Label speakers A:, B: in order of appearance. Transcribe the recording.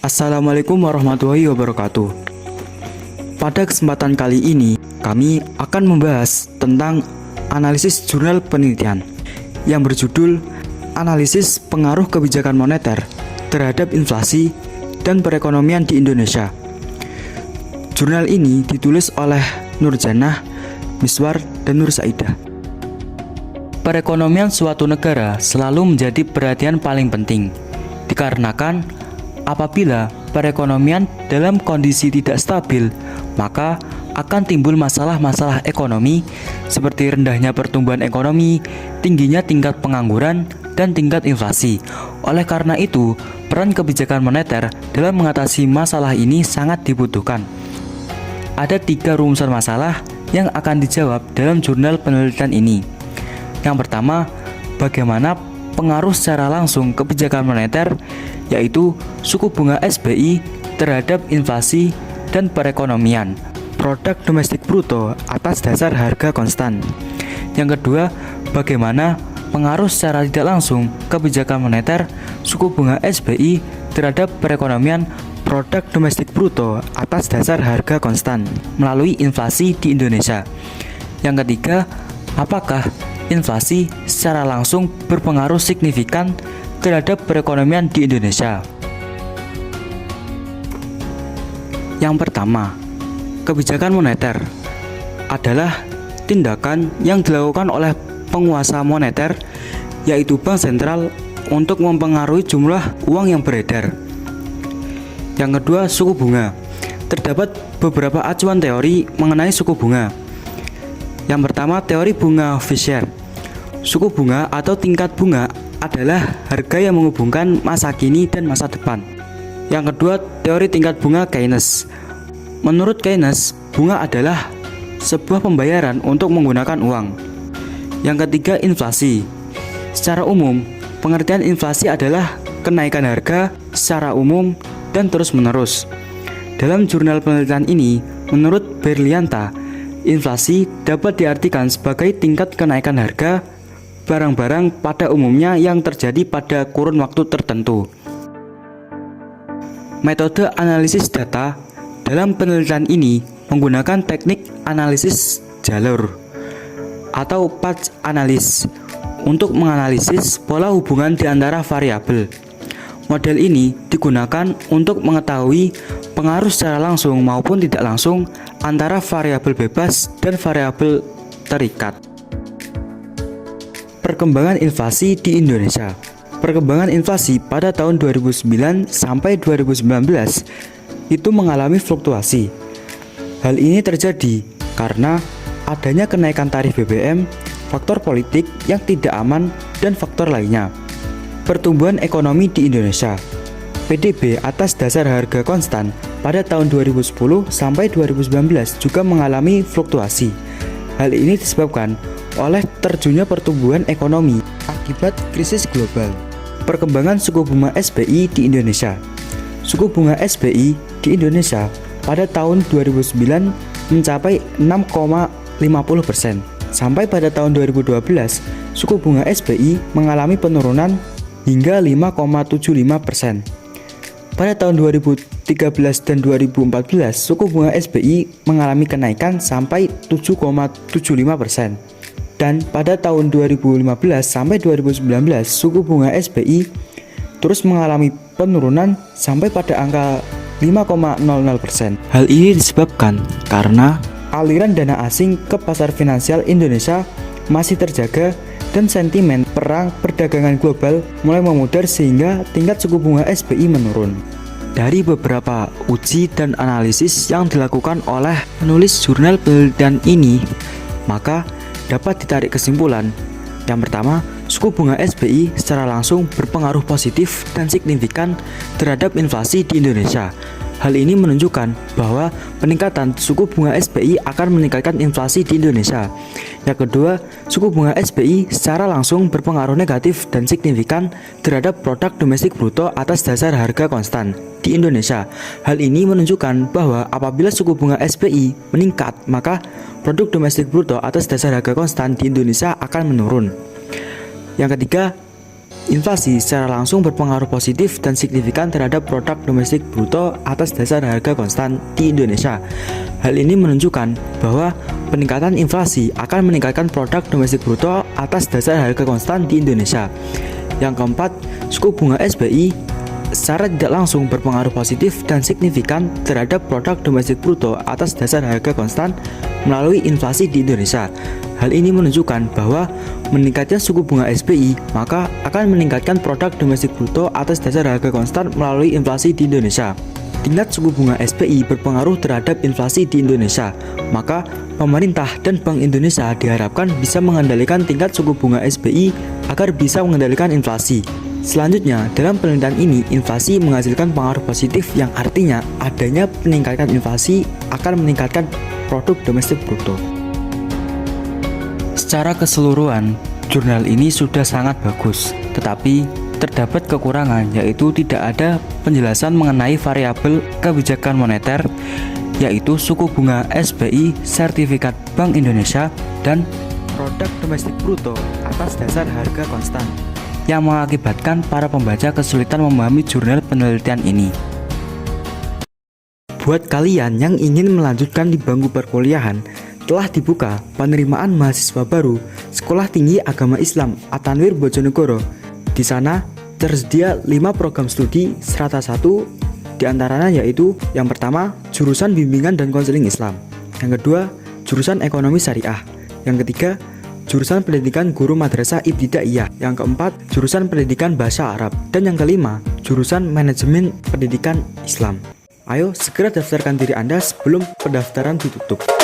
A: Assalamualaikum warahmatullahi wabarakatuh. Pada kesempatan kali ini, kami akan membahas tentang analisis jurnal penelitian yang berjudul Analisis Pengaruh Kebijakan Moneter Terhadap Inflasi dan Perekonomian di Indonesia. Jurnal ini ditulis oleh Nurjanah, Miswar, dan Nur Saidah. Perekonomian suatu negara selalu menjadi perhatian paling penting, dikarenakan apabila perekonomian dalam kondisi tidak stabil, maka akan timbul masalah-masalah ekonomi seperti rendahnya pertumbuhan ekonomi, tingginya tingkat pengangguran, dan tingkat inflasi. Oleh karena itu, peran kebijakan moneter dalam mengatasi masalah ini sangat dibutuhkan. Ada 3 rumusan masalah yang akan dijawab dalam jurnal penelitian ini. Yang pertama, bagaimana pengaruh secara langsung kebijakan moneter, yaitu suku bunga SBI terhadap inflasi dan perekonomian, produk domestik bruto atas dasar harga konstan. Yang kedua, bagaimana pengaruh secara tidak langsung kebijakan moneter suku bunga SBI terhadap perekonomian, produk domestik bruto atas dasar harga konstan melalui inflasi di Indonesia. Yang ketiga, apakah inflasi secara langsung berpengaruh signifikan terhadap perekonomian di Indonesia? Yang pertama, kebijakan moneter adalah tindakan yang dilakukan oleh penguasa moneter, yaitu bank sentral, untuk mempengaruhi jumlah uang yang beredar. Yang kedua, suku bunga. Terdapat beberapa acuan teori mengenai suku bunga. Yang pertama, teori bunga Fisher. Suku bunga atau tingkat bunga adalah harga yang menghubungkan masa kini dan masa depan. Yang kedua, teori tingkat bunga Keynes. Menurut Keynes, bunga adalah sebuah pembayaran untuk menggunakan uang. Yang ketiga, inflasi. Secara umum, pengertian inflasi adalah kenaikan harga secara umum dan terus-menerus. Dalam jurnal penelitian ini, menurut Berlianta, inflasi dapat diartikan sebagai tingkat kenaikan harga barang-barang pada umumnya yang terjadi pada kurun waktu tertentu. Metode analisis data dalam penelitian ini menggunakan teknik analisis jalur atau path analysis untuk menganalisis pola hubungan di antara variabel. Model ini digunakan untuk mengetahui pengaruh secara langsung maupun tidak langsung antara variabel bebas dan variabel terikat. Perkembangan inflasi di Indonesia. Perkembangan inflasi pada tahun 2009 sampai 2019 itu mengalami fluktuasi. Hal ini terjadi karena adanya kenaikan tarif BBM, faktor politik yang tidak aman, dan faktor lainnya. Pertumbuhan ekonomi di Indonesia. PDB atas dasar harga konstan pada tahun 2010 sampai 2019 juga mengalami fluktuasi. Hal ini disebabkan oleh terjunnya pertumbuhan ekonomi akibat krisis global. Perkembangan suku bunga SBI di Indonesia. Suku bunga SBI di Indonesia pada tahun 2009 mencapai 6,50%. Sampai pada tahun 2012, suku bunga SBI mengalami penurunan hingga 5,75%. Pada tahun 2013 dan 2014, suku bunga SBI mengalami kenaikan sampai 7,75%. Dan pada tahun 2015 sampai 2019, suku bunga SBI terus mengalami penurunan sampai pada angka 5,00%. Hal ini disebabkan karena aliran dana asing ke pasar finansial Indonesia masih terjaga dan sentimen perang perdagangan global mulai memudar sehingga tingkat suku bunga SBI menurun. Dari beberapa uji dan analisis yang dilakukan oleh penulis jurnal penelitian ini, maka dapat ditarik kesimpulan. Yang pertama, suku bunga SBI secara langsung berpengaruh positif dan signifikan terhadap inflasi di Indonesia. Hal ini menunjukkan bahwa peningkatan suku bunga SBI akan meningkatkan inflasi di Indonesia. Yang kedua, suku bunga SBI secara langsung berpengaruh negatif dan signifikan terhadap produk domestik bruto atas dasar harga konstan di Indonesia. Hal ini menunjukkan bahwa apabila suku bunga SBI meningkat, maka produk domestik bruto atas dasar harga konstan di Indonesia akan menurun. Yang ketiga, Inflasi secara langsung berpengaruh positif dan signifikan terhadap produk domestik bruto atas dasar harga konstan di Indonesia. Hal ini menunjukkan bahwa peningkatan inflasi akan meningkatkan produk domestik bruto atas dasar harga konstan di Indonesia. Yang keempat, suku bunga SBI secara tidak langsung berpengaruh positif dan signifikan terhadap produk domestik bruto atas dasar harga konstan melalui inflasi di Indonesia. Hal ini menunjukkan bahwa meningkatnya suku bunga SBI maka akan meningkatkan produk domestik bruto atas dasar harga konstan melalui inflasi di Indonesia. Tingkat suku bunga SBI berpengaruh terhadap inflasi di Indonesia, maka pemerintah dan Bank Indonesia diharapkan bisa mengendalikan tingkat suku bunga SBI agar bisa mengendalikan inflasi. Selanjutnya, dalam penelitian ini, inflasi menghasilkan pengaruh positif yang artinya adanya peningkatan inflasi akan meningkatkan produk domestik bruto. Secara keseluruhan, jurnal ini sudah sangat bagus, tetapi terdapat kekurangan yaitu tidak ada penjelasan mengenai variabel kebijakan moneter, yaitu suku bunga SBI, sertifikat Bank Indonesia, dan produk domestik bruto atas dasar harga konstan, yang mengakibatkan para pembaca kesulitan memahami jurnal penelitian ini. Buat kalian yang ingin melanjutkan di bangku perkuliahan, telah dibuka penerimaan mahasiswa baru Sekolah Tinggi Agama Islam At-Tanwir Bojonegoro. Di sana tersedia 5 program studi serata 1, diantaranya yaitu yang pertama, jurusan bimbingan dan konseling Islam. Yang kedua, jurusan ekonomi syariah. Yang ketiga, jurusan pendidikan guru madrasah ibtidaiyah. Yang keempat, jurusan pendidikan bahasa Arab. Dan yang kelima, jurusan manajemen pendidikan Islam. Ayo segera daftarkan diri Anda sebelum pendaftaran ditutup.